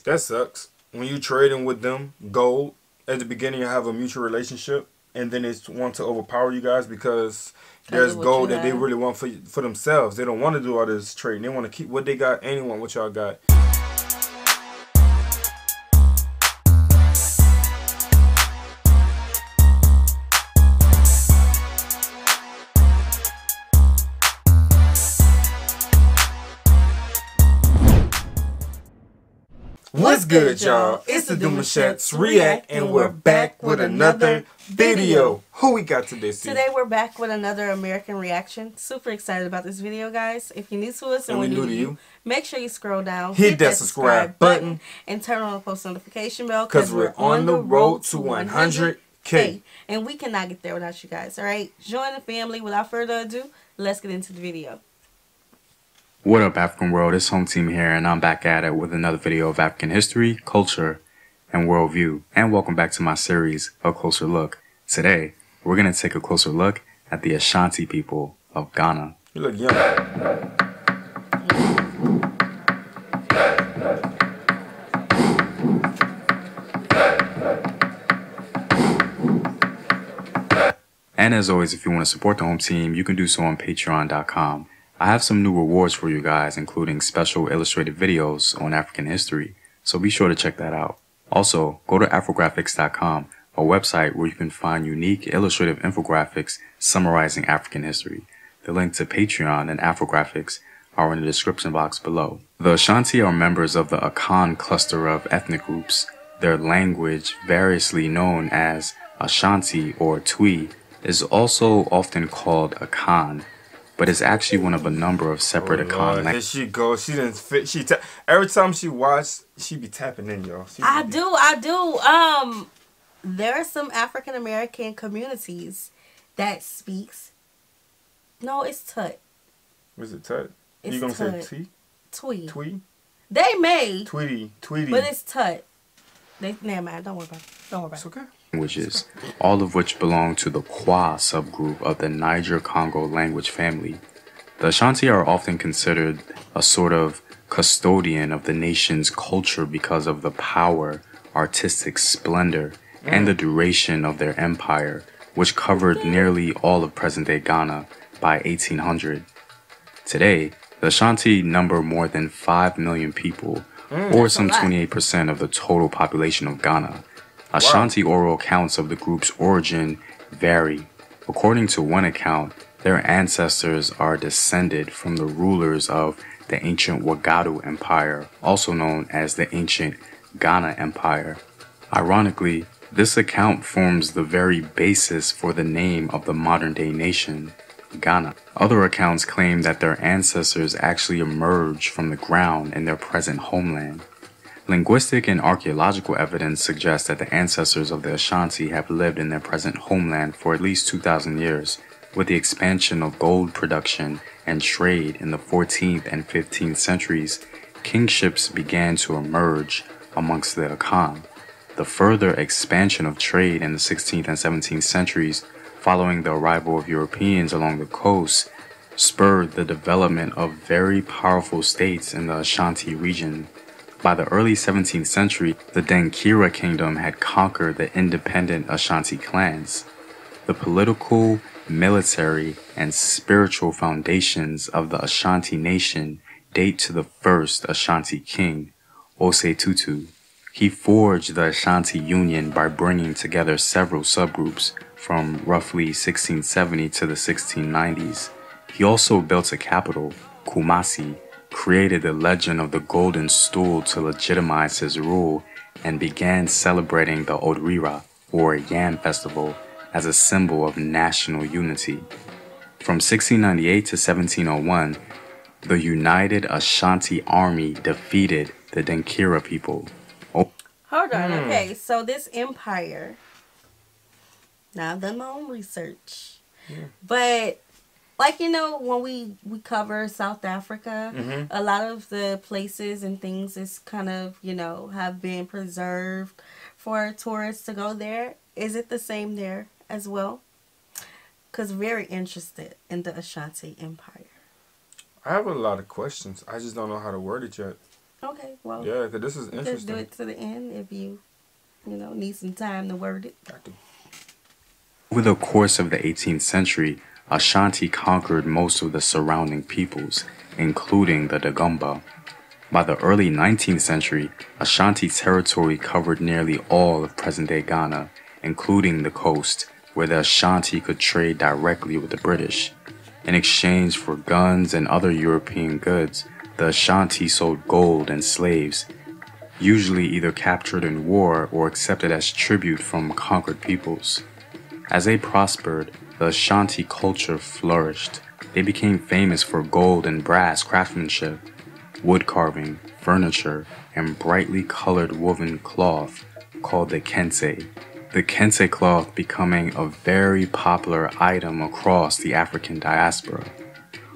That sucks. When you trading with them gold, at the beginning you have a mutual relationship, and then they want to overpower you guys because there's gold that they really want for themselves. They don't want to do all this trading. They want to keep what they got and they want what y'all got. What's good, y'all? It's the Demouchets REACT, and we're back with another video. Who we got today, Steve? Today we're back with another American reaction. Super excited about this video, guys. If you're new to us and we're new to you, make sure you scroll down, hit that subscribe button, and turn on the post notification bell because we're on the road to 100K. And we cannot get there without you guys, alright? Join the family. Without further ado, let's get into the video. What up, African world? It's Home Team here, and I'm back at it with another video of African history, culture, and worldview. And welcome back to my series, A Closer Look. Today, we're going to take a closer look at the Ashanti people of Ghana. You look young. And as always, if you want to support the Home Team, you can do so on patreon.com. I have some new rewards for you guys, including special illustrated videos on African history, so be sure to check that out. Also, go to afrographics.com, a website where you can find unique illustrative infographics summarizing African history. The link to Patreon and Afrographics are in the description box below. The Ashanti are members of the Akan cluster of ethnic groups. Their language, variously known as Ashanti or Twi, is also often called Akan, but it's actually one of a number of separate Akan languages. Here she goes. She didn't fit. Every time she watch, she be tapping in, y'all. I do. There are some African American communities that speaks. No, it's Tut. Was it Tut? It's you gonna Tut. say T? Twi. Twi? They may. Tweety. But it's Tut. Never mind. Don't worry about it. Don't worry about it. It's okay. Languages, all of which belong to the Kwa subgroup of the Niger-Congo language family. The Ashanti are often considered a sort of custodian of the nation's culture because of the power, artistic splendor, and the duration of their empire, which covered nearly all of present-day Ghana by 1800. Today, the Ashanti number more than 5 million people, or some 28% of the total population of Ghana. Ashanti oral accounts of the group's origin vary. According to one account, their ancestors are descended from the rulers of the ancient Wagadu Empire, also known as the ancient Ghana Empire. Ironically, this account forms the very basis for the name of the modern-day nation, Ghana. Other accounts claim that their ancestors actually emerged from the ground in their present homeland. Linguistic and archaeological evidence suggests that the ancestors of the Ashanti have lived in their present homeland for at least 2,000 years. With the expansion of gold production and trade in the 14th and 15th centuries, kingships began to emerge amongst the Akan. The further expansion of trade in the 16th and 17th centuries, following the arrival of Europeans along the coast, spurred the development of very powerful states in the Ashanti region. By the early 17th century, the Dankira kingdom had conquered the independent Ashanti clans. The political, military, and spiritual foundations of the Ashanti nation date to the first Ashanti king, Osei Tutu. He forged the Ashanti Union by bringing together several subgroups from roughly 1670 to the 1690s. He also built a capital, Kumasi, created the legend of the Golden Stool to legitimize his rule, and began celebrating the Odrira, or Yam Festival, as a symbol of national unity. From 1698 to 1701, the United Ashanti Army defeated the Dankira people. Hold on, okay, so this empire, now I've done my own research, but like, you know, when we cover South Africa, a lot of the places and things is kind of, you know, have been preserved for tourists to go there. Is it the same there as well? Because very interested in the Ashanti Empire. I have a lot of questions. I just don't know how to word it yet. Okay, well. Yeah, because this is interesting. Just do it to the end if you need some time to word it. Over the course of the 18th century, Ashanti conquered most of the surrounding peoples, including the Dagomba. By the early 19th century, Ashanti territory covered nearly all of present-day Ghana, including the coast, where the Ashanti could trade directly with the British. In exchange for guns and other European goods, the Ashanti sold gold and slaves, usually either captured in war or accepted as tribute from conquered peoples. As they prospered, the Ashanti culture flourished. They became famous for gold and brass craftsmanship, wood carving, furniture, and brightly colored woven cloth called the Kente. The Kente cloth becoming a very popular item across the African diaspora.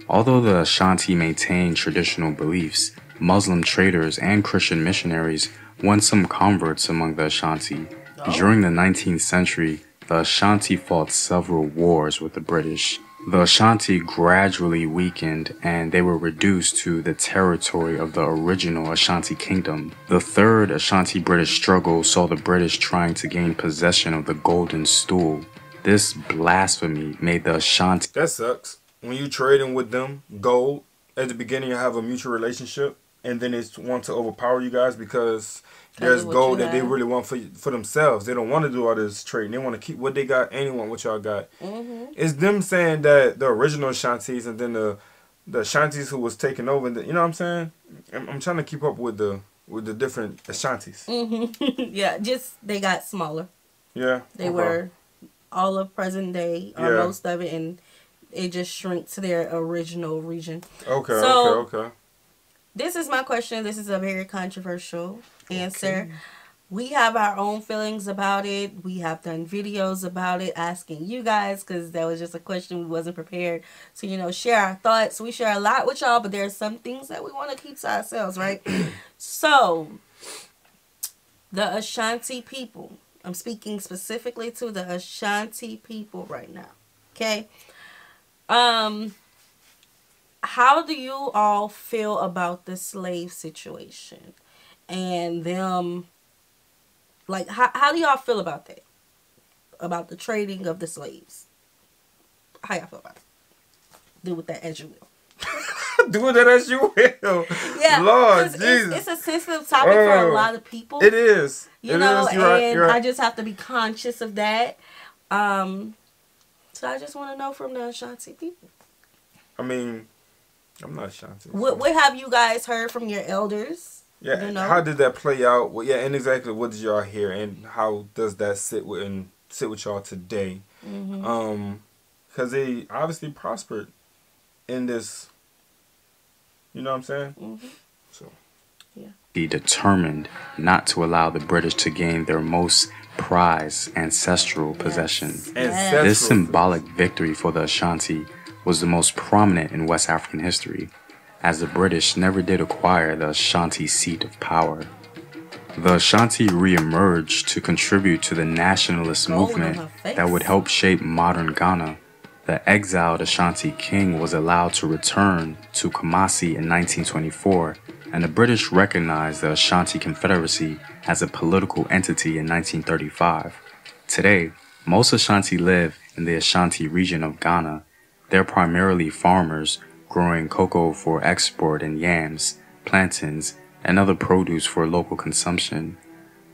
Although the Ashanti maintained traditional beliefs, Muslim traders and Christian missionaries won some converts among the Ashanti. During the 19th century, the Ashanti fought several wars with the British. The Ashanti gradually weakened and they were reduced to the territory of the original Ashanti kingdom. The third Ashanti-British struggle saw the British trying to gain possession of the Golden Stool. This blasphemy made the Ashanti... That sucks. When you trading with them, gold, at the beginning you have a mutual relationship, and then they want to overpower you guys because there's gold that they really want for themselves. They don't want to do all this trading. They want to keep what they got and they want what y'all got. It's them saying that the original Ashantis and then the Ashantis who was taking over. You know what I'm saying? I'm trying to keep up with the different Ashantis. Yeah, just they got smaller. Yeah. They were all of present day, or most of it, and it just shrank to their original region. Okay, okay. This is my question. This is a very controversial answer. We have our own feelings about it. We have done videos about it, asking you guys, because that was just a question we wasn't prepared to, share our thoughts. We share a lot with y'all, but there are some things that we want to keep to ourselves, right? So, the Ashanti people. I'm speaking specifically to the Ashanti people right now. Okay? How do you all feel about the slave situation and them, like, how do y'all feel about that? About the trading of the slaves? How y'all feel about it? Do with that as you will. Do that as you will. Yeah, Lord Jesus. It's a sensitive topic for a lot of people. It is. You're right. I just have to be conscious of that. So I just want to know from the Ashanti people. I mean, I'm not Ashanti. What have you guys heard from your elders? Yeah, how did that play out? Well, yeah, and exactly what did y'all hear, and how does that sit with y'all today? Because they obviously prospered in this. You know what I'm saying? So, yeah. Be determined not to allow the British to gain their most prized ancestral possession. This symbolic victory for the Ashanti was the most prominent in West African history, as the British never did acquire the Ashanti seat of power. The Ashanti re-emerged to contribute to the nationalist movement that would help shape modern Ghana. The exiled Ashanti king was allowed to return to Kumasi in 1924, and the British recognized the Ashanti Confederacy as a political entity in 1935. Today, most Ashanti live in the Ashanti region of Ghana. They're primarily farmers, growing cocoa for export and yams, plantains, and other produce for local consumption.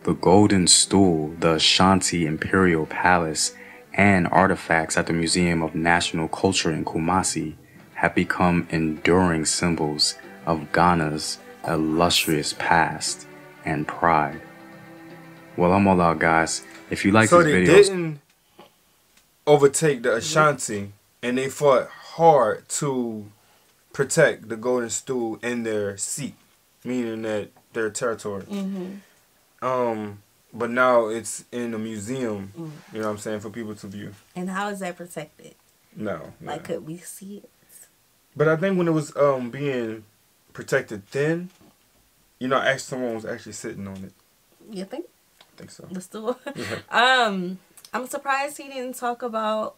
The Golden Stool, the Ashanti Imperial Palace, and artifacts at the Museum of National Culture in Kumasi have become enduring symbols of Ghana's illustrious past and pride. Well, I'm all out, guys. If you like this video... So they didn't overtake the Ashanti, and they fought hard to protect the Golden Stool in their seat, meaning that their territory. But now it's in a museum, you know what I'm saying, for people to view. And how is that protected? No. Like, could we see it? But I think when it was being protected then, actually someone was actually sitting on it. You think? I think so. The stool? Yeah. I'm surprised he didn't talk about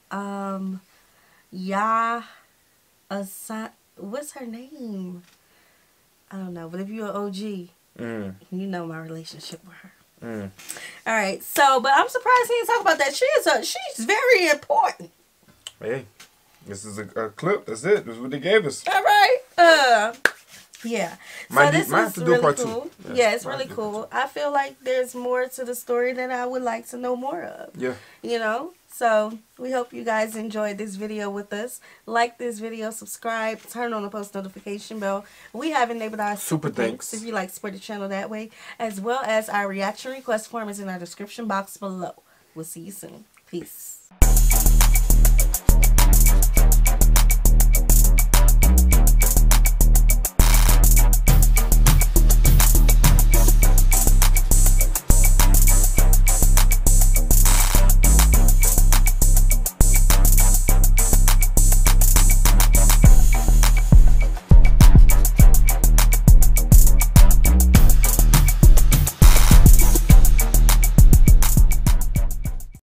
what's her name? I don't know, but if you're an OG, you know my relationship with her. All right, so, but I'm surprised he didn't talk about that. She's very important. Hey, this is a clip. That's it. That's what they gave us. All right. Yeah. So this is really cool. Yeah, it's really cool. I feel like there's more to the story that I would like to know more of. Yeah. You know? So we hope you guys enjoyed this video with us. Like this video, subscribe, turn on the post notification bell. We have enabled our super thanks if you like to support the channel that way, as well as our reaction request form is in our description box below. We'll see you soon. Peace.